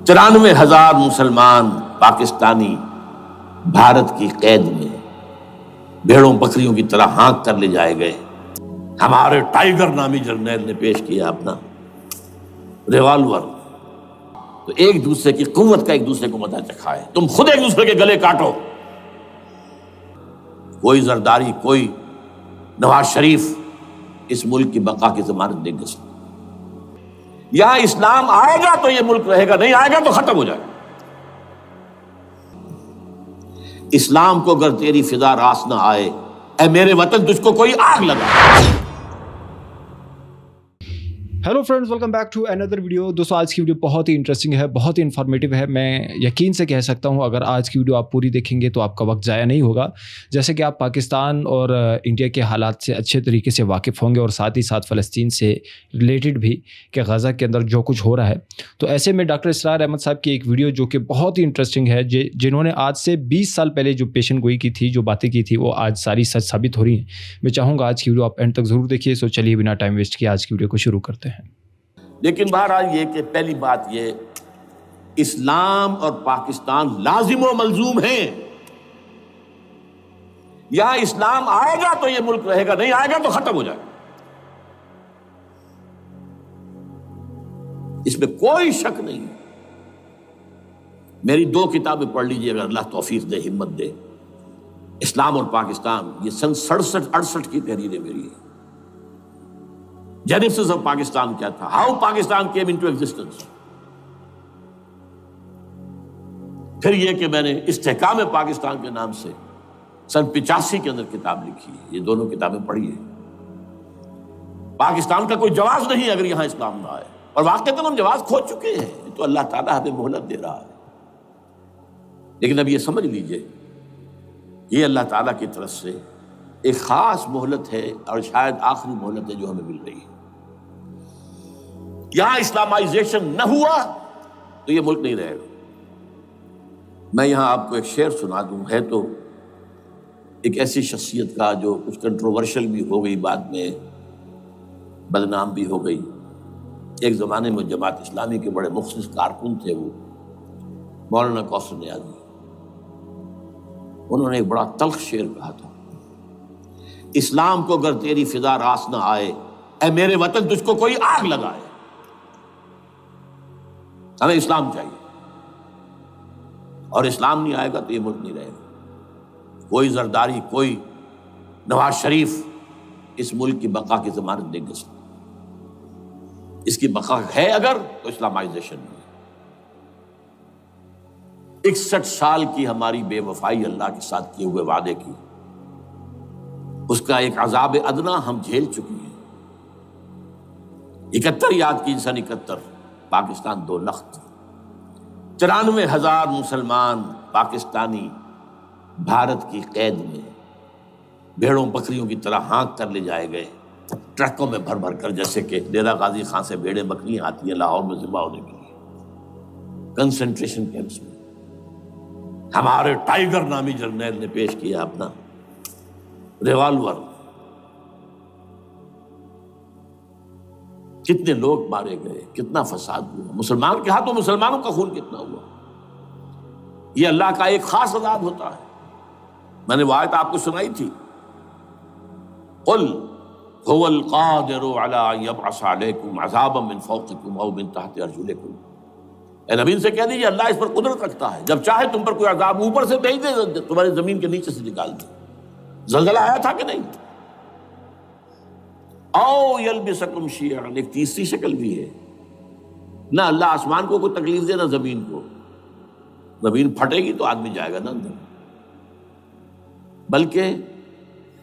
94,000 مسلمان پاکستانی بھارت کی قید میں بھیڑوں بکریوں کی طرح ہانک کر لے جائے گئے. ہمارے ٹائیگر نامی جرنیل نے پیش کیا اپنا ریوالور، تو ایک دوسرے کی قوت کا ایک دوسرے کو مزہ چکھائے. تم خود ایک دوسرے کے گلے کاٹو. کوئی زرداری، کوئی نواز شریف اس ملک کی بقا کی ضمانت نہیں دے سکتا. یہاں اسلام آئے گا تو یہ ملک رہے گا، نہیں آئے گا تو ختم ہو جائے گا. اسلام کو اگر تیری فضا راس نہ آئے، اے میرے وطن تجھ کو کوئی آگ لگا. Hello friends, welcome back to another video. دوستوں آج کی ویڈیو بہت ہی انٹرسٹنگ ہے، بہت ہی انفارمیٹیو ہے. میں یقین سے کہہ سکتا ہوں اگر آج کی ویڈیو آپ پوری دیکھیں گے تو آپ کا وقت ضائع نہیں ہوگا. جیسے کہ آپ پاکستان اور انڈیا کے حالات سے اچھے طریقے سے واقف ہوں گے اور ساتھ ہی ساتھ فلسطین سے ریلیٹڈ بھی کہ غزہ کے اندر جو کچھ ہو رہا ہے. تو ایسے میں ڈاکٹر اسرار احمد صاحب کی ایک ویڈیو جو کہ بہت ہی انٹرسٹنگ ہے، جنہوں نے آج سے 20 سال پہلے جو پیشن گوئی کی تھی، جو باتیں کی تھی، وہ آج ساری سچ ثابت ہو رہی ہیں. میں چاہوں گا آج کی ویڈیو آپ اینڈ تک ضرور دیکھیے. سو چلیے بنا ٹائم ویسٹ کیے آج کی ویڈیو کو شروع کرتے ہیں. لیکن بہرحال یہ کہ پہلی بات یہ، اسلام اور پاکستان لازم و ملزوم ہیں. یہاں اسلام آئے گا تو یہ ملک رہے گا، نہیں آئے گا تو ختم ہو جائے گا. اس میں کوئی شک نہیں. میری 2 کتابیں پڑھ لیجیے اگر اللہ توفیق دے، ہمت دے. اسلام اور پاکستان، یہ سن 67-68 کی تحریر ہے میری. جینیسس آف پاکستان کیا تھا، how Pakistan came into existence. پھر یہ کہ میں نے استحکام پاکستان کے نام سے سن 85 کے اندر کتاب لکھی ہے. یہ دونوں کتابیں پڑھی ہیں. پاکستان کا کوئی جواز نہیں اگر یہاں اسلام نہ آئے، اور واقعتاً ہم جواز کھو چکے ہیں. تو اللہ تعالیٰ ہمیں مہلت دے رہا ہے. لیکن اب یہ سمجھ لیجئے، یہ اللہ تعالیٰ کی طرف سے ایک خاص مہلت ہے، اور شاید آخری مہلت ہے جو ہمیں مل رہی ہے. یہاں اسلامائزیشن نہ ہوا تو یہ ملک نہیں رہے گا. میں یہاں آپ کو ایک شعر سنا دوں. ہے تو ایک ایسی شخصیت کا جو کچھ کنٹروورشل بھی ہو گئی، بعد میں بدنام بھی ہو گئی. ایک زمانے میں جماعت اسلامی کے بڑے مخلص کارکن تھے وہ، مولانا کوثر نیازی. انہوں نے ایک بڑا تلخ شعر کہا تھا، اسلام کو اگر تیری فضا راس نہ آئے، اے میرے وطن تجھ کو کوئی آگ لگائے. ہمیں اسلام چاہیے، اور اسلام نہیں آئے گا تو یہ ملک نہیں رہے گا. کوئی زرداری، کوئی نواز شریف اس ملک کی بقا کی ضمانت نہیں دے سکتا. اس کی بقا ہے اگر تو اسلامائزیشن نہیں ہے. 61 سال کی ہماری بے وفائی اللہ کے ساتھ کیے ہوئے وعدے کی، اس کا ایک عذاب ادنا ہم جھیل چکی ہیں. 71 یاد کی سن 71، پاکستان 2 لخت. 94,000 مسلمان پاکستانی بھارت کی قید میں بھیڑوں بکریوں کی طرح ہانک کر لے جائے گئے، ٹرکوں میں بھر بھر کر، جیسے کہ ڈیرہ غازی خان سے بھیڑیں بکریاں آتی ہیں لاہور میں ذبح ہونے کے لیے. کنسنٹریشن کیمپس میں ہمارے ٹائیگر نامی جرنیل نے پیش کیا اپنا ریوالور. کتنے لوگ مارے گئے، کتنا فساد ہوا. مسلمان کے ہاتھوں مسلمانوں کا خون کتنا ہوا. یہ اللہ کا ایک خاص عذاب ہوتا ہے. میں نے وہ آیت آپ کو سنائی تھی، قل هو القادر على ان يبعث عليكم عذابا من فوقكم او من تحت ارجلكم. اے نبی سے کہہ دیجیے اللہ اس پر قدرت رکھتا ہے، جب چاہے تم پر کوئی عذاب اوپر سے بھیج دے، تمہاری زمین کے نیچے سے نکال دے. زلزلہ آیا تھا کہ نہیں؟ او یلبسکم شیعا، ایک تیسری شکل بھی ہے. نہ اللہ آسمان کو کوئی تکلیف دے، نہ زمین کو. زمین پھٹے گی تو آدمی جائے گا نا اندر، بلکہ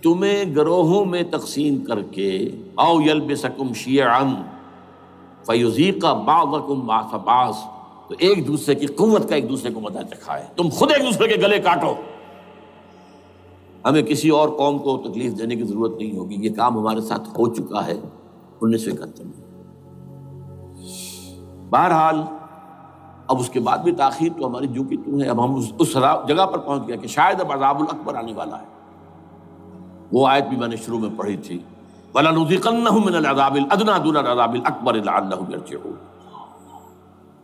تمہیں گروہوں میں تقسیم کر کے، او یلبسکم شیعا فیذیق بعضکم بعض بعض، تو ایک دوسرے کی قوت کا ایک دوسرے کو مزہ چکھائے. تم خود ایک دوسرے کے گلے کاٹو. ہمیں کسی اور قوم کو تکلیف دینے کی ضرورت نہیں ہوگی. یہ کام ہمارے ساتھ ہو چکا ہے 1971 میں. بہرحال اب اس کے بعد بھی تاخیر تو ہماری جو کی تو ہے. اب ہم اس جگہ پر پہنچ گئے کہ شاید اب عذاب الاکبر آنے والا ہے. وہ آیت بھی میں نے شروع میں پڑھی تھی، وَلَنُذِيقَنَّهُم مِّنَ الْعَذَابِ الْأَدْنَىٰ دُونَ الْعَذَابِ الْأَكْبَرِ لَعَلَّهُمْ يَرْجِعُونَ.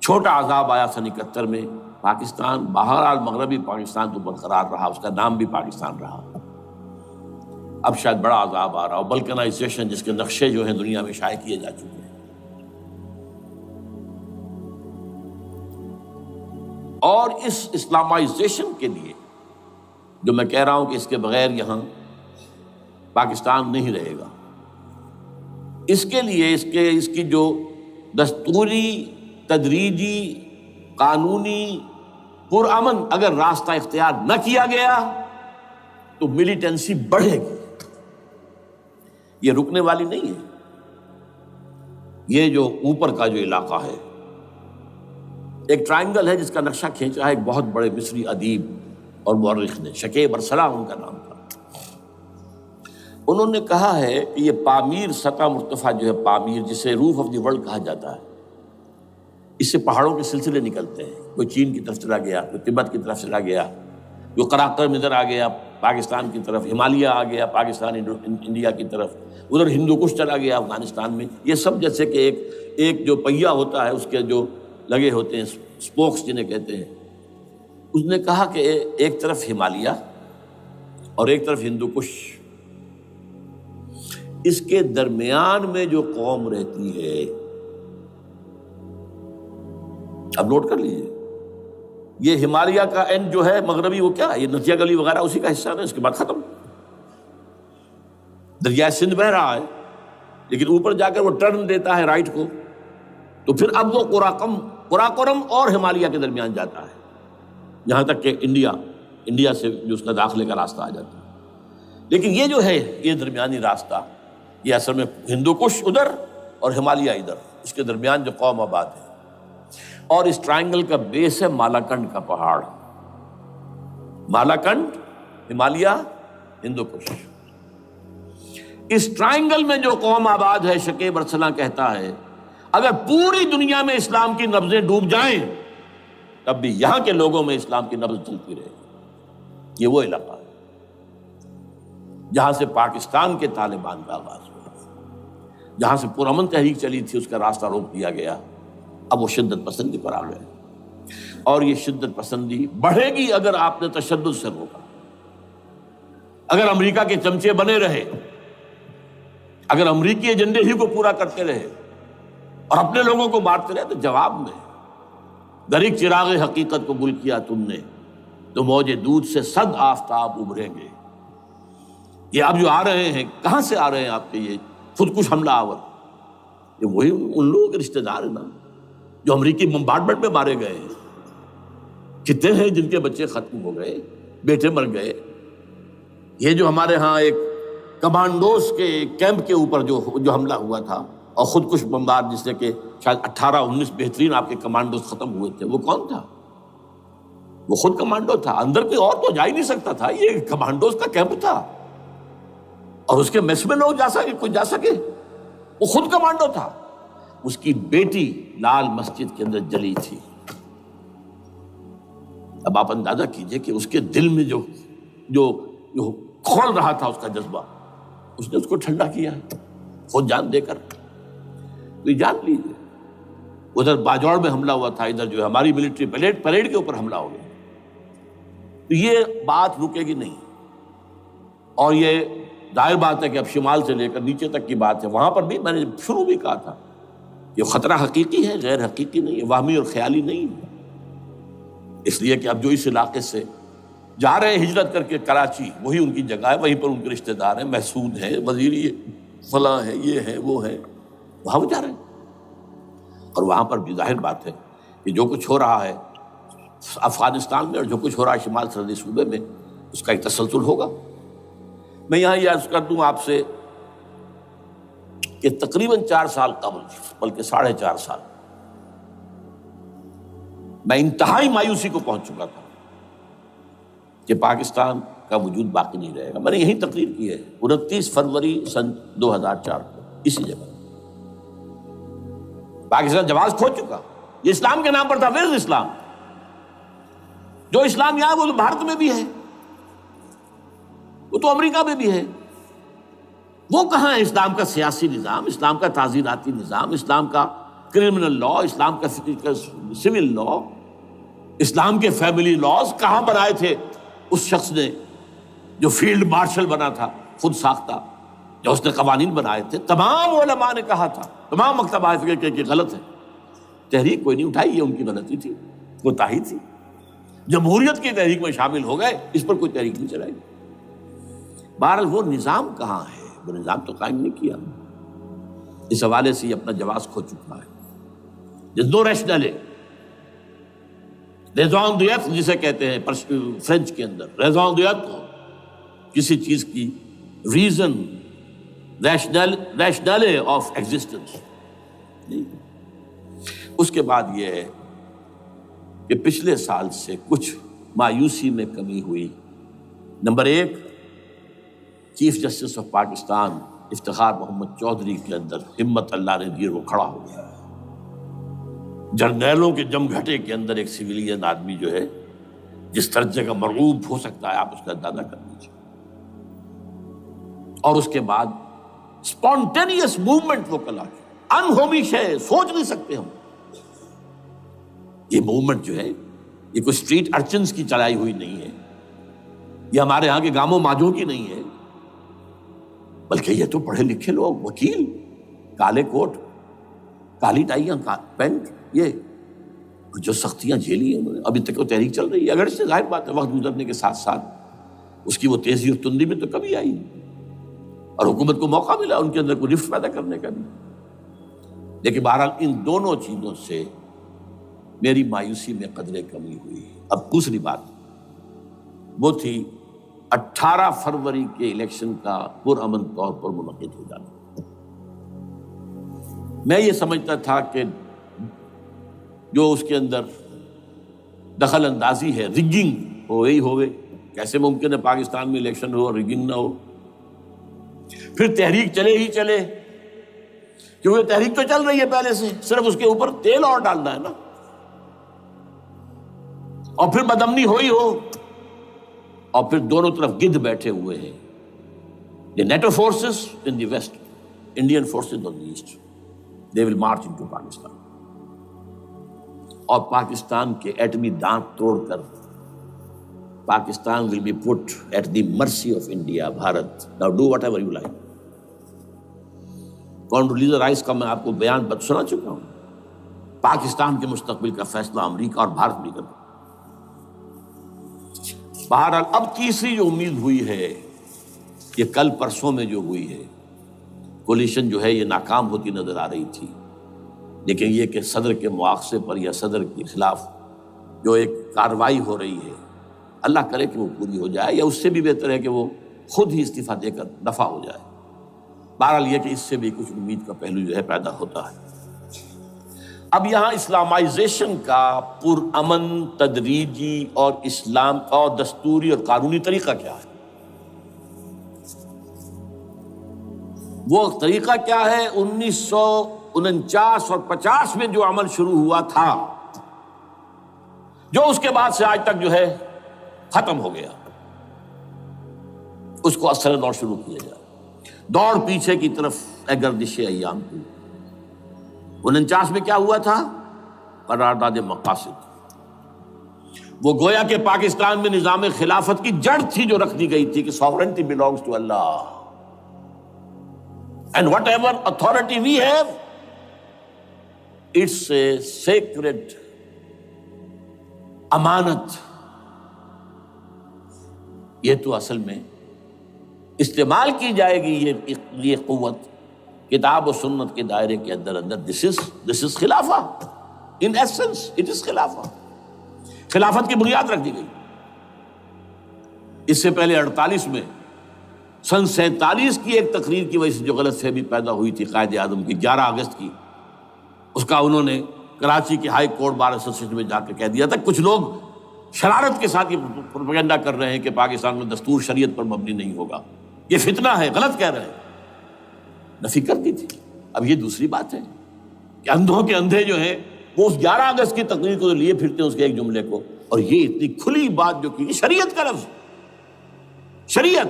چھوٹا عذاب آیا سن 71 میں، پاکستان بہرحال مغربی پاکستان تو برقرار رہا، اس کا نام بھی پاکستان رہا۔ اب شاید بڑا عذاب آ رہا ہو، بلکنائزیشن جس کے نقشے جو ہیں دنیا میں شائع کیے جا چکے ہیں۔ اور اس اسلامائزیشن کے لیے جو میں کہہ رہا ہوں کہ اس کے بغیر یہاں پاکستان نہیں رہے گا، اس کے لیے اس کی جو دستوری، تدریجی، قانونی، پرامن اگر راستہ اختیار نہ کیا گیا تو ملیٹنسی بڑھے گی، یہ رکنے والی نہیں ہے۔ یہ جو اوپر کا جو علاقہ ہے، ایک ٹرائنگل ہے جس کا نقشہ کھینچا ہے ایک بہت بڑے مصری ادیب اور مورخ نے، شکیب ارسلان ان کا نام تھا۔ انہوں نے کہا ہے کہ یہ پامیر، سطح مرتفع جو ہے پامیر، جسے روف آف دی ورلڈ کہا جاتا ہے، اس سے پہاڑوں کے سلسلے نکلتے ہیں، کوئی چین کی طرف چلا گیا، کوئی تبت کی طرف چلا گیا، کوئی قراقرم ادھر آ گیا پاکستان کی طرف، ہمالیہ آ گیا پاکستان انڈیا کی طرف، ادھر ہندو کش چلا گیا افغانستان میں۔ یہ سب جیسے کہ ایک جو پہیا ہوتا ہے اس کے جو لگے ہوتے ہیں سپوکس جنہیں کہتے ہیں۔ اس نے کہا کہ ایک طرف ہمالیہ اور ایک طرف ہندو کش، اس کے درمیان میں جو قوم رہتی ہے، اب نوٹ کر لیجیے، یہ ہمالیہ کا اینڈ جو ہے مغربی، وہ کیا ہے، یہ نتیا گلی وغیرہ اسی کا حصہ ہے، اس کے بعد ختم، دریائے سندھ بہہ رہا ہے، لیکن اوپر جا کر وہ ٹرن دیتا ہے رائٹ کو، تو پھر اب وہ قراقرم اور ہمالیہ کے درمیان جاتا ہے، یہاں تک کہ انڈیا سے جو اس کا داخلے کا راستہ آ جاتا ہے۔ لیکن یہ جو ہے یہ درمیانی راستہ، یہ اصل میں ہندو کش ادھر اور ہمالیہ ادھر، اس کے درمیان جو قوم آباد ہے، اور اس ٹرائنگل کا بیس ہے مالاکنڈ کا پہاڑ، مالاکنڈ، ہمالیہ، ہندو کش۔ اس ٹرائنگل میں جو قوم آباد ہے، شکیب ارسلان کہتا ہے اگر پوری دنیا میں اسلام کی نبضیں ڈوب جائیں تب بھی یہاں کے لوگوں میں اسلام کی نبض چلتی رہے گی۔ یہ وہ علاقہ ہے جہاں سے پاکستان کے طالبان کا آغاز ہوا، جہاں سے پرامن تحریک چلی تھی، اس کا راستہ روک دیا گیا۔ اب وہ شدت پسندی پر آ گئے، اور یہ شدت پسندی بڑھے گی اگر آپ نے تشدد سے روکا، اگر امریکہ کے چمچے بنے رہے، اگر امریکی ایجنڈے ہی کو پورا کرتے رہے اور اپنے لوگوں کو مارتے رہے، تو جواب میں گریک چراغ حقیقت کو گل کیا تم نے، تو موج دودھ سے 100 آفتاب ابھریں گے۔ یہ اب جو آ رہے ہیں، کہاں سے آ رہے ہیں آپ کے یہ خودکش حملہ آور؟ یہ وہی ان لوگوں کے رشتہ دار ہیں نا جو امریکی بمبارڈمنٹ میں مارے گئے ہیں، کتنے ہیں جن کے بچے ختم ہو گئے، بیٹے مر گئے۔ یہ جو ہمارے ہاں ایک کمانڈوز کے کیمپ کے اوپر جو حملہ ہوا تھا اور خودکش بمبار، جس سے کہ شاید 18-19 بہترین آپ کے کمانڈوز ختم ہوئے تھے، وہ کون تھا؟ وہ خود کمانڈو تھا، اندر کوئی اور تو جا ہی نہیں سکتا تھا، یہ کمانڈوز کا کیمپ تھا، اور اس کے میس میں لوگ کوئی جا سکے، وہ خود کمانڈو تھا۔ اس کی بیٹی لال مسجد کے اندر جلی تھی۔ اب آپ اندازہ کیجئے کہ اس کے دل میں جو کھول رہا تھا اس کا جذبہ، اس نے اس کو ٹھنڈا کیا خود جان دے کر۔ تو یہ جان لیجیے، ادھر باجوڑ میں حملہ ہوا تھا، ادھر جو ہے ہماری ملٹری پریڈ کے اوپر حملہ ہو گیا۔ تو یہ بات رکے گی نہیں، اور یہ ظاہر بات ہے کہ اب شمال سے لے کر نیچے تک کی بات ہے، وہاں پر بھی میں نے شروع بھی کہا تھا یہ خطرہ حقیقی ہے، غیر حقیقی نہیں ہے، وہمی اور خیالی نہیں ہے۔ اس لیے کہ اب جو اس علاقے سے جا رہے ہیں ہجرت کر کے کراچی، وہی ان کی جگہ ہے، وہیں پر ان کے رشتہ دار ہیں، محسود ہیں، وزیری فلاں ہیں، یہ ہیں وہ ہیں، وہاں وہ جا رہے ہیں۔ اور وہاں پر بھی ظاہر بات ہے کہ جو کچھ ہو رہا ہے افغانستان میں اور جو کچھ ہو رہا ہے شمال سرحدی صوبے میں، اس کا ایک تسلسل ہوگا۔ میں یہاں یہ عرض کر دوں آپ سے کہ تقریباً 4 سال قبل، بلکہ 4.5 سال، میں انتہائی مایوسی کو پہنچ چکا تھا کہ پاکستان کا وجود باقی نہیں رہے گا۔ میں نے یہی تقریر کی ہے 29 فروری سن 2004 کو، اسی جگہ۔ پاکستان جواز کھو چکا، یہ اسلام کے نام پر تھا، ویئر از اسلام؟ جو اسلام یہاں وہ تو بھارت میں بھی ہے، وہ تو امریکہ میں بھی ہے، وہ کہاں ہے اسلام کا سیاسی نظام، اسلام کا تعزیراتی نظام، اسلام کا کرمنل لا، اسلام کا سول لا، اسلام کے فیملی لاز کہاں بنائے تھے اس شخص نے جو فیلڈ مارشل بنا تھا، خود ساختہ، جو اس نے قوانین بنائے تھے؟ تمام علماء نے کہا تھا، تمام مکتبہ فقہ کے کہ غلط ہے، تحریک کوئی نہیں اٹھائی، یہ ان کی غلطی تھی، کوتاہی تھی۔ جمہوریت کی تحریک میں شامل ہو گئے، اس پر کوئی تحریک نہیں چلائی۔ بہرحال وہ نظام کہاں ہے؟ وہ نظام تو قائم نہیں کیا۔ اس حوالے سے یہ اپنا جواز کھو چکا ہے۔ دو ریشنل ریزون دیت جسے کہتے ہیں فرینچ کے اندر، ریزون دیت کسی چیز کی ریزن، ریشنل آف ایگزسٹنس۔ اس کے بعد یہ ہے کہ پچھلے سال سے کچھ مایوسی میں کمی ہوئی۔ Number 1، chief justice of Pakistan Iftikhar Muhammad Chaudhry کے اندر ہمت اللہ نے دی، وہ کھڑا ہو گیا۔ جرنیلوں کے جم گھٹے کے اندر ایک سویلین آدمی جو ہے جس درجے کا مرغوب ہو سکتا ہے، آپ اس کا اندازہ کر لیجیے۔ اور اس کے بعد اسپونٹینیس موومنٹ وہ کلا کی، انہومی شے، سوچ نہیں سکتے ہم۔ یہ موومنٹ جو ہے یہ کوئی اسٹریٹ ارچنز کی چلائی ہوئی نہیں ہے، یہ ہمارے ہاں کے گاموں ماجوں کی نہیں ہے، بلکہ یہ تو پڑھے لکھے لوگ، وکیل، کالے کوٹ، کالی ٹائیاں، پینٹ، یہ جو سختیاں جھیلی ہیں انہوں نے، ابھی تک وہ تحریک چل رہی ہے۔ اگر اس سے ظاہر بات ہے وقت گزرنے کے ساتھ ساتھ اس کی وہ تیزی اور تندی میں تو کمی آئی، اور حکومت کو موقع ملا ان کے اندر کوئی رفت پیدا کرنے کا بھی۔ لیکن بہرحال ان دونوں چیزوں سے میری مایوسی میں قدرے کمی ہوئی۔ اب دوسری بات وہ تھی 18 فروری کے الیکشن کا پرامن طور پر منعقد ہو جانا۔ میں یہ سمجھتا تھا کہ جو اس کے اندر دخل اندازی ہے، ریگنگ ہو گئی ہوئے، کیسے ممکن ہے پاکستان میں الیکشن ہو اور ریگنگ نہ ہو؟ پھر تحریک چلے ہی چلے، کیونکہ تحریک تو چل رہی ہے پہلے سے، صرف اس کے اوپر تیل اور ڈالنا ہے نا، اور پھر بدامنی ہوئی ہو، اور پھر دونوں طرف گدھ بیٹھے ہوئے ہیں، the NATO forces in the west, Indian forces on the east, they will march into Pakistan، اور پاکستان کے ایٹمی دانت توڑ کر Pakistan will be put at the mercy of India، Bharat. Now do whatever you like۔ Condoleezza Rice کا میں آپ کو بیان سنا چکا ہوں، پاکستان کے مستقبل کا فیصلہ امریکہ اور بھارت بھی کرتا۔ بہرحال اب تیسری جو امید ہوئی ہے، یہ کل پرسوں میں جو ہوئی ہے، کولیشن جو ہے یہ ناکام ہوتی نظر آ رہی تھی، لیکن یہ کہ صدر کے مواخذے پر یا صدر کے خلاف جو ایک کارروائی ہو رہی ہے، اللہ کرے کہ وہ پوری ہو جائے، یا اس سے بھی بہتر ہے کہ وہ خود ہی استعفیٰ دے کر دفع ہو جائے۔ بہرحال یہ کہ اس سے بھی کچھ امید کا پہلو جو ہے پیدا ہوتا ہے۔ اب یہاں اسلامائزیشن کا پرامن، تدریجی اور اسلام اور دستوری اور قانونی طریقہ کیا ہے؟ وہ طریقہ کیا ہے؟ 1949 اور 50 میں جو عمل شروع ہوا تھا، جو اس کے بعد سے آج تک جو ہے ختم ہو گیا، اس کو اثر دور شروع کیا جائے۔ دوڑ پیچھے کی طرف اے گردش ایام کی۔ 49 میں کیا ہوا تھا؟ قرارداد مقاصد۔ وہ گویا کہ پاکستان میں نظام خلافت کی جڑ تھی جو رکھ دی گئی تھی کہ sovereignty belongs to Allah and whatever authority we have, it's a sacred امانت۔ یہ تو اصل میں استعمال کی جائے گی یہ قوت کتاب و سنت کے دائرے کے اندر this is خلافہ، in essence it is خلافہ۔ خلافت کی بنیاد رکھ دی گئی۔ اس سے پہلے 48 میں سن 47 کی ایک تقریر کی وجہ سے جو غلط فہمی پیدا ہوئی تھی قائد اعظم کی 11 اگست کی، اس کا انہوں نے کراچی کی ہائی کورٹ بار ایسوسیشن میں جا کے کہہ دیا تھا۔ کچھ لوگ شرارت کے ساتھ یہ پروپیگنڈا کر رہے ہیں کہ پاکستان میں دستور شریعت پر مبنی نہیں ہوگا، یہ فتنہ ہے، غلط کہہ رہے ہیں، نفی کر دی تھی۔ اب یہ دوسری بات ہے کہ اندھوں کے اندھے جو ہیں وہ اس 11 اگست کی تقریر کو لیے پھرتے ہیں، اس کے ایک جملے کو، اور یہ اتنی کھلی بات جو کی شریعت کا لفظ، شریعت،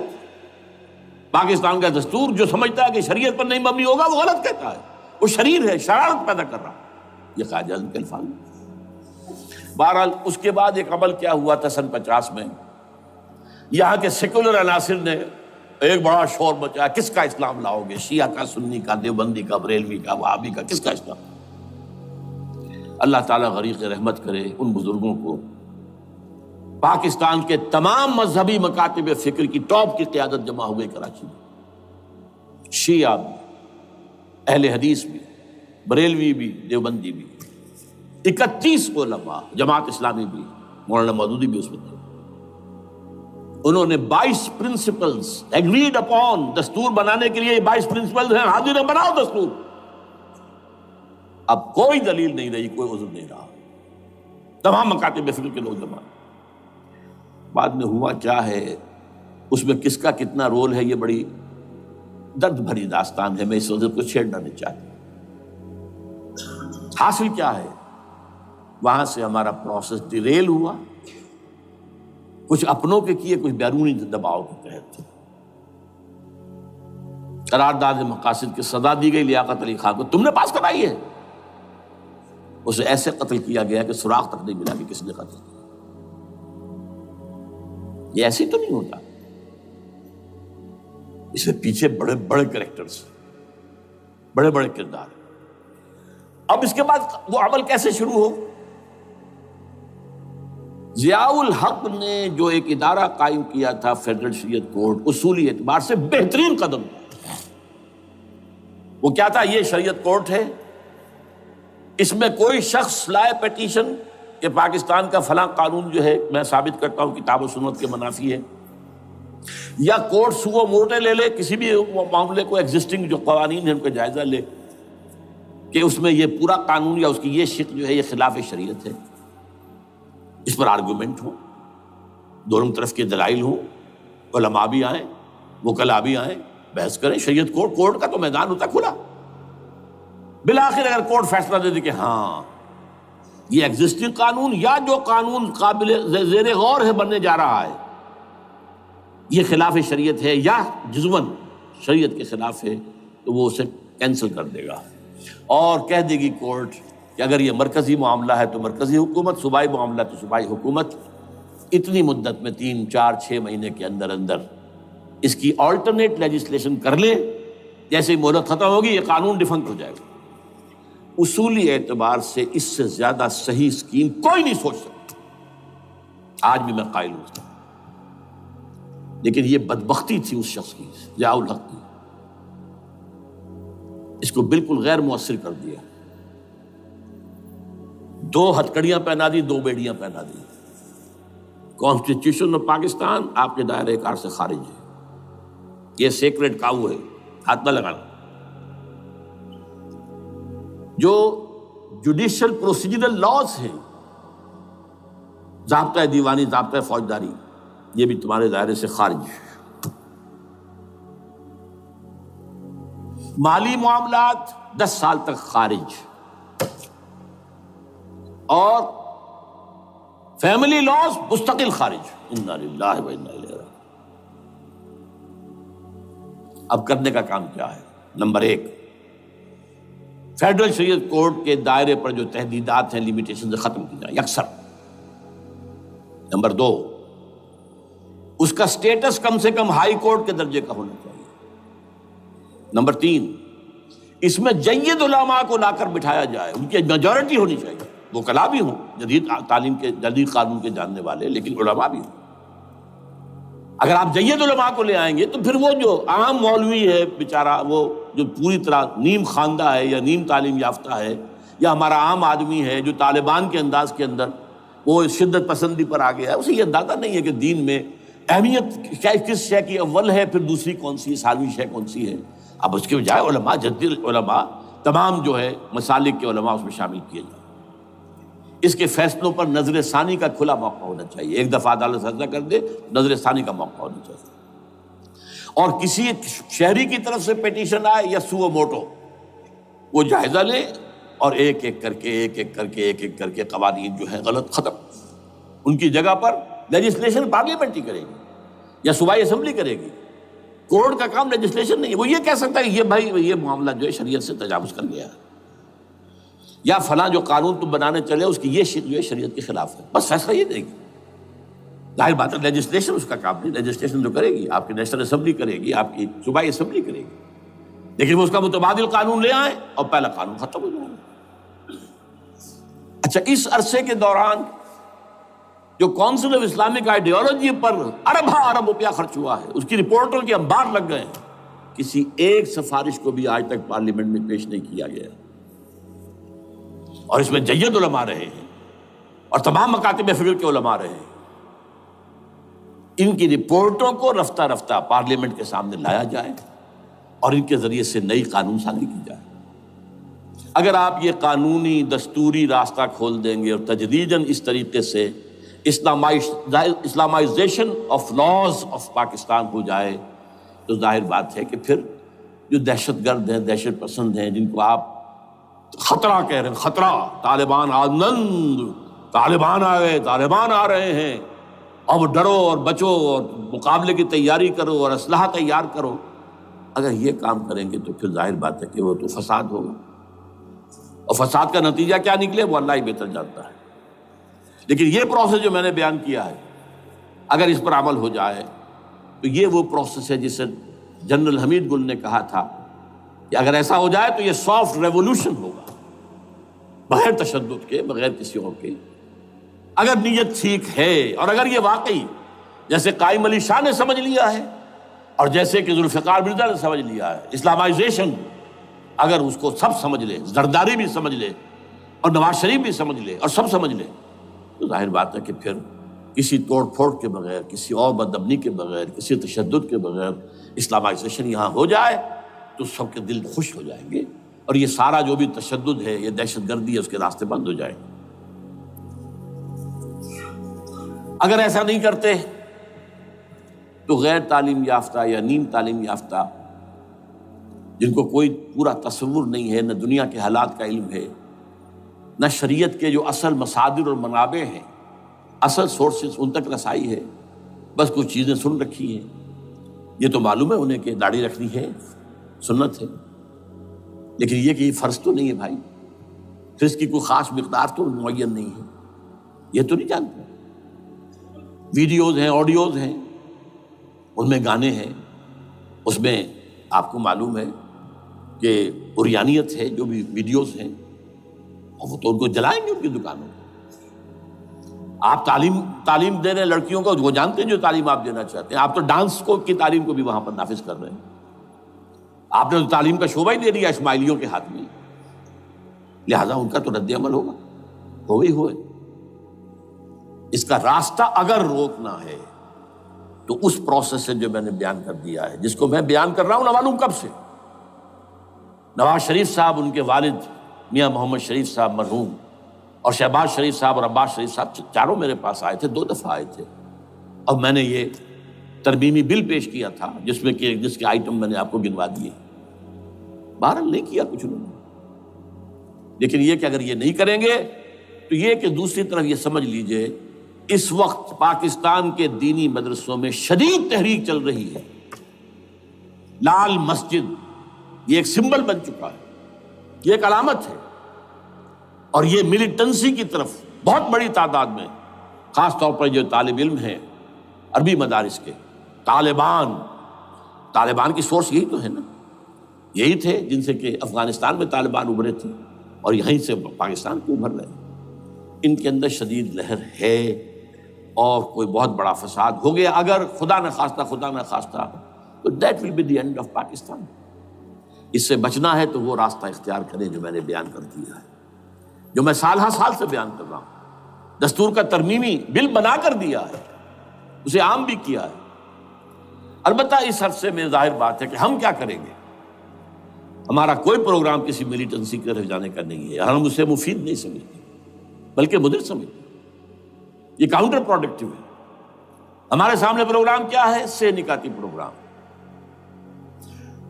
پاکستان کا دستور جو سمجھتا ہے کہ شریعت پر نہیں مبنی ہوگا وہ غلط کہتا ہے، وہ شریر ہے، شرارت پیدا کر رہا ہے۔ یہ قائد اعظم کے الفاظ۔ بہرحال اس کے بعد ایک عمل کیا ہوا تھا سن 50 میں، یہاں کے سیکولر عناصر نے ایک بڑا شور مچایا، کس کا اسلام لاؤ گے؟ شیعہ کا، سنی کا، دیوبندی کا، بریلوی کا، وہابی کا، کس کا اسلام؟ اللہ تعالیٰ غریق رحمت کرے ان بزرگوں کو۔ پاکستان کے تمام مذہبی مکاتب فکر کی ٹاپ کی قیادت جمع ہو گئی کراچی میں، شیعہ بھی، اہل حدیث بھی، بریلوی بھی، دیوبندی بھی، 31 علماء، جماعت اسلامی بھی، مولانا مودودی بھی اس میں تھے۔ انہوں نے 22 پرنسپلز ایگریڈ اپون، دستور بنانے کے لیے یہ 22 پرنسپلز ہیں، حاضر بناؤ دستور۔ اب کوئی دلیل نہیں رہی، کوئی عذر نہیں رہا، تمام مکاتب فکر کے لوگ جمع۔ بعد میں ہوا کیا ہے، اس میں کس کا کتنا رول ہے، یہ بڑی درد بھری داستان ہے، میں اس وجہ کو چھیڑنا نہیں چاہتا۔ حاصل کیا ہے، وہاں سے ہمارا پروسیس ڈیریل ہوا، کچھ اپنوں کے کیے، کچھ بیرونی دباؤ کے تحت۔ قرارداد مقاصد کی سزا دی گئی لیاقت علی خان کو، تم نے پاس کرائی ہے۔ اسے ایسے قتل کیا گیا کہ سراغ تک نہیں ملا کہ کس نے قتل کیا۔ یہ ایسے تو نہیں ہوتا، اس میں پیچھے بڑے بڑے کریکٹرز، بڑے بڑے کردار۔ اب اس کے بعد وہ عمل کیسے شروع ہو؟ ضیاء الحق نے جو ایک ادارہ قائم کیا تھا فیڈرل شریعت کورٹ، اصولی اعتبار سے بہترین قدم تھا۔ وہ کیا تھا؟ یہ شریعت کورٹ ہے، اس میں کوئی شخص لائے پیٹیشن کہ پاکستان کا فلاں قانون جو ہے میں ثابت کرتا ہوں کتاب و سنت کے منافی ہے، یا کورٹ سو موٹے لے لے کسی بھی معاملے کو، ایگزسٹنگ جو قوانین ہیں ان کا جائزہ لے کہ اس میں یہ پورا قانون یا اس کی یہ شق جو ہے یہ خلاف شریعت ہے، اس پر آرگومنٹ ہو، دونوں طرف کے دلائل ہوں، علماء بھی آئیں، وکلاء بھی آئیں، بحث کریں۔ شریعت کورٹ کا تو میدان ہوتا کھلا۔ بالآخر اگر کورٹ فیصلہ دے دے کہ ہاں یہ ایگزسٹنگ قانون یا جو قانون قابل زیر غور ہے بننے جا رہا ہے یہ خلاف شریعت ہے یا جزوً شریعت کے خلاف ہے، تو وہ اسے کینسل کر دے گا اور کہہ دے گی کورٹ کہ اگر یہ مرکزی معاملہ ہے تو مرکزی حکومت، صوبائی معاملہ تو صوبائی حکومت، اتنی مدت میں 3، 4، 6 مہینے کے اندر اندر اس کی آلٹرنیٹ لیجسلیشن کر لے، جیسے ہی مہلت ختم ہوگی یہ قانون ڈیفنکٹ ہو جائے گا۔ اصولی اعتبار سے اس سے زیادہ صحیح اسکیم کوئی نہیں سوچ سکتا، آج بھی میں قائل ہوں۔ لیکن یہ بدبختی تھی اس شخص کی، ضیاء الحق کی، اس کو بالکل غیر مؤثر کر دیا۔ 2 ہتھکڑیاں پہنا دی، 2 بیڑیاں پہنا دی۔ کانسٹیٹیوشن آف پاکستان آپ کے دائرۂ کار سے خارج ہے، یہ سیکریٹ کاؤ ہے، ہاتھ نہ لگانا۔ جو جوڈیشل پروسیجرل لاز ہیں، ضابطہ دیوانی، ضابطہ فوجداری، یہ بھی تمہارے دائرے سے خارج ہے۔ مالی معاملات 10 سال تک خارج، اور فیملی لاز مستقل خارج۔ انا للہ و انا الیہ راجعون۔ اب کرنے کا کام کیا ہے؟ نمبر 1، فیڈرل شریعت کورٹ کے دائرے پر جو تحدیدات ہیں، لیمیٹیشن سے ختم کی جائے یکسر۔ نمبر 2، اس کا سٹیٹس کم سے کم ہائی کورٹ کے درجے کا ہونا چاہیے۔ نمبر 3، اس میں جید علماء کو لا کر بٹھایا جائے، ان کی میجورٹی ہونی چاہیے، وکلاء بھی ہوں، جدید تعلیم کے، جدید قانون کے جاننے والے، لیکن علماء بھی ہوں۔ اگر آپ جید علماء کو لے آئیں گے تو پھر وہ جو عام مولوی ہے بیچارہ، وہ جو پوری طرح نیم خواندہ ہے یا نیم تعلیم یافتہ ہے، یا ہمارا عام آدمی ہے جو طالبان کے انداز کے اندر وہ شدت پسندی پر آ گیا ہے، اسے یہ اندازہ نہیں ہے کہ دین میں اہمیت کس شے کی اول ہے، پھر دوسری کون سی، سالویں شے کون سی ہے۔ اب اس کے بجائے علماء، جدید علماء، تمام جو ہے مسالک کے علماء اس میں شامل کیے جائیں۔ اس کے فیصلوں پر نظر ثانی کا کھلا موقع ہونا چاہیے، ایک دفعہ عدالت فیصلہ کر دے، نظر ثانی کا موقع ہونا چاہیے۔ اور کسی شہری کی طرف سے پیٹیشن آئے یا سو موٹو، وہ جائزہ لے اور ایک ایک کر کے قوانین جو ہے غلط ختم، ان کی جگہ پر لیجسلیشن پارلیمنٹ ہی کرے گی یا صوبائی اسمبلی کرے گی۔ کورٹ کا کام لیجسلیشن نہیں ہے۔ وہ یہ کہہ سکتا ہے کہ یہ بھائی یہ معاملہ جو ہے شریعت سے تجاوز کر گیا ہے، یا فلاں جو قانون تم بنانے چلے اس کی یہ جو ہے شریعت کے خلاف ہے، بس فیصلہ یہ دے گی۔ ظاہر بات ہے لیجسلیشن اس کا کام نہیں، لیجسلیشن جو کرے گی آپ کی نیشنل اسمبلی کرے گی، آپ کی صوبائی اسمبلی کرے گی، لیکن وہ اس کا متبادل قانون لے آئیں اور پہلا قانون ختم ہو جائے گا۔ اچھا، اس عرصے کے دوران جو کونسل آف اسلامک آئیڈیالوجی پر ارب روپیہ خرچ ہوا ہے، اس کی رپورٹوں کے انبار لگ گئے ہیں، کسی ایک سفارش کو بھی آج تک پارلیمنٹ میں پیش نہیں کیا گیا، اور اس میں جید علماء رہے ہیں اور تمام مکاتب فکر کے علماء رہے ہیں۔ ان کی رپورٹوں کو رفتہ رفتہ پارلیمنٹ کے سامنے لایا جائے اور ان کے ذریعے سے نئی قانون سازی کی جائے۔ اگر آپ یہ قانونی دستوری راستہ کھول دیں گے اور تجدیداً اس طریقے سے Islamization of laws of Pakistan ہو جائے تو ظاہر بات ہے کہ پھر جو دہشت گرد ہیں، دہشت پسند ہیں، جن کو آپ خطرہ کہہ رہے ہیں، خطرہ، طالبان آنند، طالبان آ گئے، طالبان آ رہے ہیں، اب ڈرو اور بچو اور مقابلے کی تیاری کرو اور اسلحہ تیار کرو، اگر یہ کام کریں گے تو پھر ظاہر بات ہے کہ وہ تو فساد ہوگا، اور فساد کا نتیجہ کیا نکلے وہ اللہ ہی بہتر جانتا ہے۔ لیکن یہ پروسیس جو میں نے بیان کیا ہے، اگر اس پر عمل ہو جائے تو یہ وہ پروسیس ہے جسے جنرل حمید گل نے کہا تھا کہ اگر ایسا ہو جائے تو یہ سافٹ ریولوشن ہوگا، بغیر تشدد کے، بغیر کسی اور کے، اگر نیت ٹھیک ہے، اور اگر یہ واقعی جیسے قائم علی شاہ نے سمجھ لیا ہے اور جیسے کہ ذوالفقار مرزا نے سمجھ لیا ہے، اسلامائزیشن اگر اس کو سب سمجھ لے، زرداری بھی سمجھ لے اور نواز شریف بھی سمجھ لے اور سب سمجھ لے، تو ظاہر بات ہے کہ پھر کسی توڑ پھوڑ کے بغیر، کسی اور بدامنی کے بغیر، کسی تشدد کے بغیر اسلامائزیشن یہاں ہو جائے تو سب کے دل خوش ہو جائیں گے، اور یہ سارا جو بھی تشدد ہے، یہ دہشت گردی ہے، اس کے راستے بند ہو جائیں گے۔ اگر ایسا نہیں کرتے تو غیر تعلیم یافتہ یا نیم تعلیم یافتہ، جن کو کوئی پورا تصور نہیں ہے، نہ دنیا کے حالات کا علم ہے، نہ شریعت کے جو اصل مصادر اور منابع ہیں، اصل سورسز، ان تک رسائی ہے، بس کچھ چیزیں سن رکھی ہیں۔ یہ تو معلوم ہے انہیں کہ داڑھی رکھنی ہے، سنت ہے، لیکن یہ کہ یہ فرض تو نہیں ہے بھائی، پھر اس کی کوئی خاص مقدار تو معین نہیں ہے، یہ تو نہیں جانتے۔ ویڈیوز ہیں، آڈیوز ہیں، ان میں گانے ہیں، اس میں آپ کو معلوم ہے کہ عریانیت ہے، جو بھی ویڈیوز ہیں، اور وہ تو ان کو جلائیں گے ان کی دکانوں کو۔ آپ تعلیم دے رہے ہیں لڑکیوں کو، وہ جانتے ہیں جو تعلیم آپ دینا چاہتے ہیں، آپ تو ڈانس کی تعلیم کو بھی وہاں پر نافذ کر رہے ہیں، آپ نے تو تعلیم کا شعبہ ہی دے دیا اسماعیلیوں کے ہاتھ میں، لہذا ان کا تو رد عمل ہوگا، ہوئے۔ اس کا راستہ اگر روکنا ہے تو اس پروسیس سے جو میں نے بیان کر دیا ہے، جس کو میں بیان کر رہا ہوں نہ معلوم کب سے، نواز شریف صاحب، ان کے والد میاں محمد شریف صاحب مرحوم، اور شہباز شریف صاحب اور عباس شریف صاحب چاروں میرے پاس آئے تھے، 2 دفعہ آئے تھے، اور میں نے یہ ترمیمی بل پیش کیا تھا جس کے آئٹم میں نے آپ کو گنوا دیے، بہرحال نہیں کیا کچھ انہوں نے۔ لیکن یہ کہ اگر یہ نہیں کریں گے تو یہ کہ دوسری طرف یہ سمجھ لیجئے اس وقت پاکستان کے دینی مدرسوں میں شدید تحریک چل رہی ہے، لال مسجد یہ ایک سمبل بن چکا ہے، یہ ایک علامت ہے، اور یہ ملیٹنسی کی طرف بہت بڑی تعداد میں، خاص طور پر جو طالب علم ہیں عربی مدارس کے، طالبان کی سورس یہی تو ہے نا، یہی تھے جن سے کہ افغانستان میں طالبان ابھرے تھے اور یہیں سے پاکستان کو ابھر رہے ہیں۔ ان کے اندر شدید لہر ہے، اور کوئی بہت بڑا فساد ہو گیا اگر خدا نہ خواستہ تو that will be the end of Pakistan. اس سے بچنا ہے تو وہ راستہ اختیار کریں جو میں نے بیان کر دیا ہے، جو میں سال سے بیان کر رہا ہوں۔ دستور کا ترمیمی بل بنا کر دیا ہے، اسے عام بھی کیا ہے۔ البتہ اس عرصے میں ظاہر بات ہے کہ ہم کیا کریں گے، ہمارا کوئی پروگرام کسی ملیٹنسی کی طرف جانے کا نہیں ہے، ہم اسے مفید نہیں سمجھتے بلکہ مضر سمجھتے، یہ کاؤنٹر پروڈکٹیو ہے۔ ہمارے سامنے پروگرام کیا ہے؟ سے نکاتی پروگرام،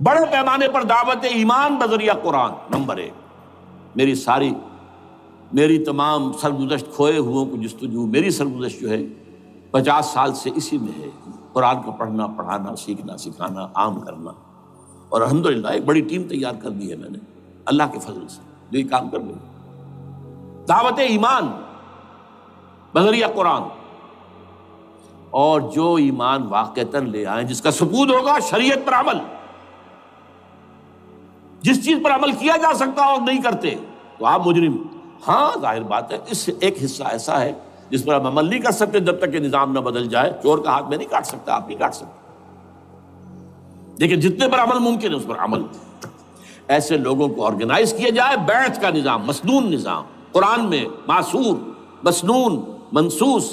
بڑے پیمانے پر دعوت ایمان بذریعہ قرآن، نمبر 1۔ میری تمام سرگزشت کھوئے ہوئوں کو جستجو، میری سرگزشت جو ہے 50 سال سے اسی میں ہے، قرآن کا پڑھنا، پڑھانا، سیکھنا، سکھانا، عام کرنا، اور الحمدللہ ایک بڑی ٹیم تیار کر دی ہے میں نے اللہ کے فضل سے، جو یہ کام کر رہی ہے۔ دعوت ایمان بذریعہ قرآن، اور جو ایمان واقعتاً لے آئیں، جس کا ثبوت ہوگا شریعت پر عمل، جس چیز پر عمل کیا جا سکتا اور نہیں کرتے تو آپ مجرم۔ ہاں ظاہر بات ہے اس ایک حصہ ایسا ہے جس پر آپ عمل نہیں کر سکتے جب تک کہ نظام نہ بدل جائے۔ چور کا ہاتھ میں نہیں کاٹ سکتا، آپ نہیں کاٹ سکتے، لیکن جتنے پر عمل ممکن ہے اس پر عمل۔ ایسے لوگوں کو آرگنائز کیا جائے، بیعت کا نظام، مسنون نظام، قرآن میں معصور، مسنون، منصوص،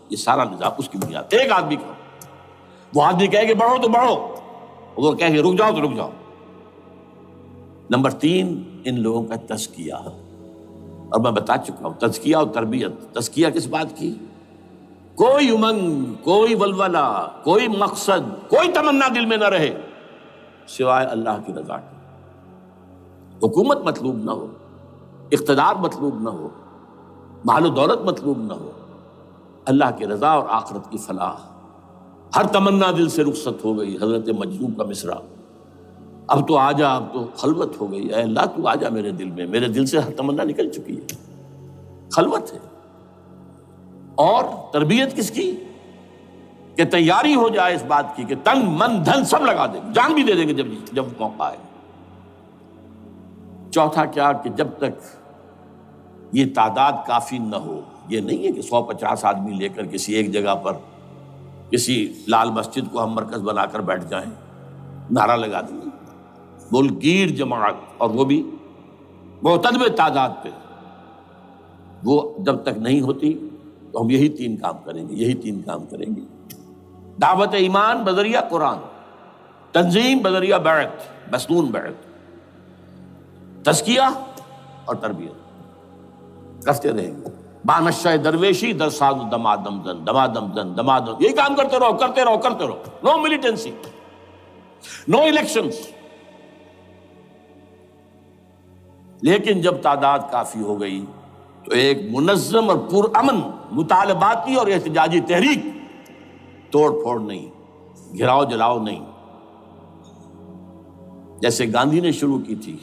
یہ سارا نظام اس کی بنیاد۔ ایک آدمی کا، وہ آدمی کہے کہ بڑھو تو بڑھو، وہ کہے کہ رک جاؤ تو رک جاؤ۔ نمبر 3، ان لوگوں کا تزکیہ، اور میں بتا چکا ہوں تزکیہ اور تربیت۔ تزکیہ کس بات کی؟ کوئی امنگ، کوئی ولولہ، کوئی مقصد، کوئی تمنا دل میں نہ رہے سوائے اللہ کی رضا کی۔ حکومت مطلوب نہ ہو، اقتدار مطلوب نہ ہو، مال و دولت مطلوب نہ ہو، اللہ کی رضا اور آخرت کی فلاح۔ ہر تمنا دل سے رخصت ہو گئی۔ حضرت مجذوب کا مصرع، اب تو آ جا، اب تو خلوت ہو گئی، اے اللہ تو آ جا میرے دل میں، میرے دل سے ہر تمنا نکل چکی ہے، خلوت ہے۔ اور تربیت کس کی؟ کہ تیاری ہو جائے اس بات کی کہ تن من دھن سب لگا دیں گے، جان بھی دے دیں گے جب موقع آئے۔ چوتھا کیا؟ کہ جب تک یہ تعداد کافی نہ ہو، یہ نہیں ہے کہ 150 آدمی لے کر کسی ایک جگہ پر کسی لال مسجد کو ہم مرکز بنا کر بیٹھ جائیں، نعرہ لگا دیں، ملک گیر جماعت، اور وہ بھی معتدل تعداد پہ، وہ جب تک نہیں ہوتی تو ہم یہی 3 کام کریں گے، یہی 3 کام کریں گے۔ دعوت ایمان بذریعہ قرآن، تنظیم بذریعہ بیعت، مسنون بیعت، تزکیہ اور تربیت کرتے رہیں گے۔ بانشہ درویشی در ساز دمادم زن، دمادم زن، دمادم، یہی کام کرتے رہو، کرتے رہو، کرتے رہو۔ نو ملیٹنسی، نو الیکشنز۔ لیکن جب تعداد کافی ہو گئی تو ایک منظم اور پرامن مطالباتی اور احتجاجی تحریک، توڑ پھوڑ نہیں، گھراؤ جلاؤ نہیں، جیسے گاندھی نے شروع کی تھی،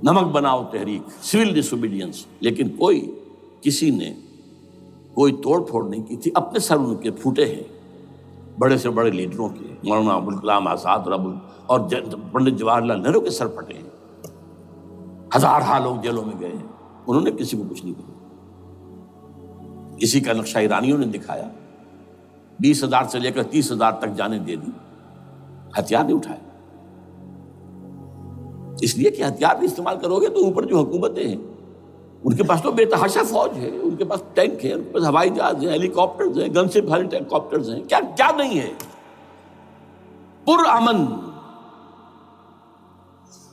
نمک بناؤ تحریک، سول ڈس اوبیڈینس، لیکن کسی نے کوئی توڑ پھوڑ نہیں کی تھی۔ اپنے سر ان کے پھوٹے ہیں بڑے سے بڑے لیڈروں کے، مولانا ابوالکلام آزاد اور پنڈت جواہر لال نہرو کے سر پھٹے ہیں، ہزارہ لوگ جیلوں میں گئے ہیں، انہوں نے کسی کو کچھ نہیں کہا۔ اسی کا نقشہ ایرانیوں نے دکھایا، 20,000 سے لے کر 30,000 تک جانیں دے دی، ہتھیار نہیں اٹھائے، اس لیے کہ ہتھیار بھی استعمال کرو گے تو اوپر جو حکومتیں ہیں ان کے پاس تو بے تحاشا فوج ہے، ان کے پاس ٹینک ہے، ان کے پاس ہوائی جہاز ہیں، ہیلی کاپٹرز ہیں، گن سے بھرے ہیلی کاپٹرز ہیں، کیا نہیں ہے۔ پرامن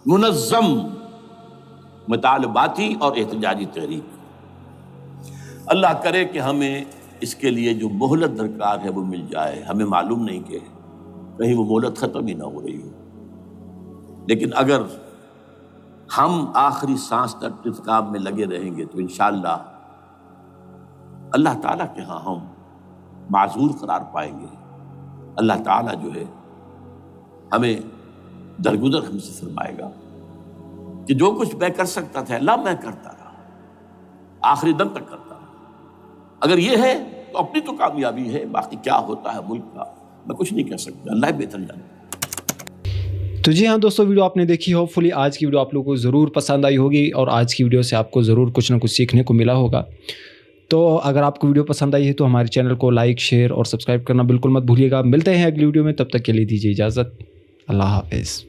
منظم مطالباتی اور احتجاجی تحریک۔ اللہ کرے کہ ہمیں اس کے لیے جو مہلت درکار ہے وہ مل جائے۔ ہمیں معلوم نہیں کہ کہیں وہ مہلت ختم ہی نہ ہو رہی ہو، لیکن اگر ہم آخری سانس تک اس کام میں لگے رہیں گے تو انشاءاللہ اللہ تعالیٰ کے ہاں ہم معذور قرار پائیں گے۔ اللہ تعالیٰ جو ہے ہمیں درگزر ہم سے فرمائے گا کہ جو کچھ میں کر سکتا تھا اللہ میں کرتا رہا، آخری دم تک کرتا رہا۔ اگر یہ ہے تو اپنی تو کامیابی ہے، باقی کیا ہوتا ہے ملک کا میں کچھ نہیں کہہ سکتا، اللہ بہتر جانتا۔ تو جی ہاں دوستو، ویڈیو آپ نے دیکھی، ہوپ فلی آج کی ویڈیو آپ لوگوں کو ضرور پسند آئی ہوگی اور آج کی ویڈیو سے آپ کو ضرور کچھ نہ کچھ سیکھنے کو ملا ہوگا۔ تو اگر آپ کو ویڈیو پسند آئی ہے تو ہمارے چینل کو لائک، شیئر اور سبسکرائب کرنا بالکل مت بھولیے گا۔ ملتے ہیں اگلی ویڈیو میں، تب تک کے لیے دیجیے اجازت، اللہ حافظ۔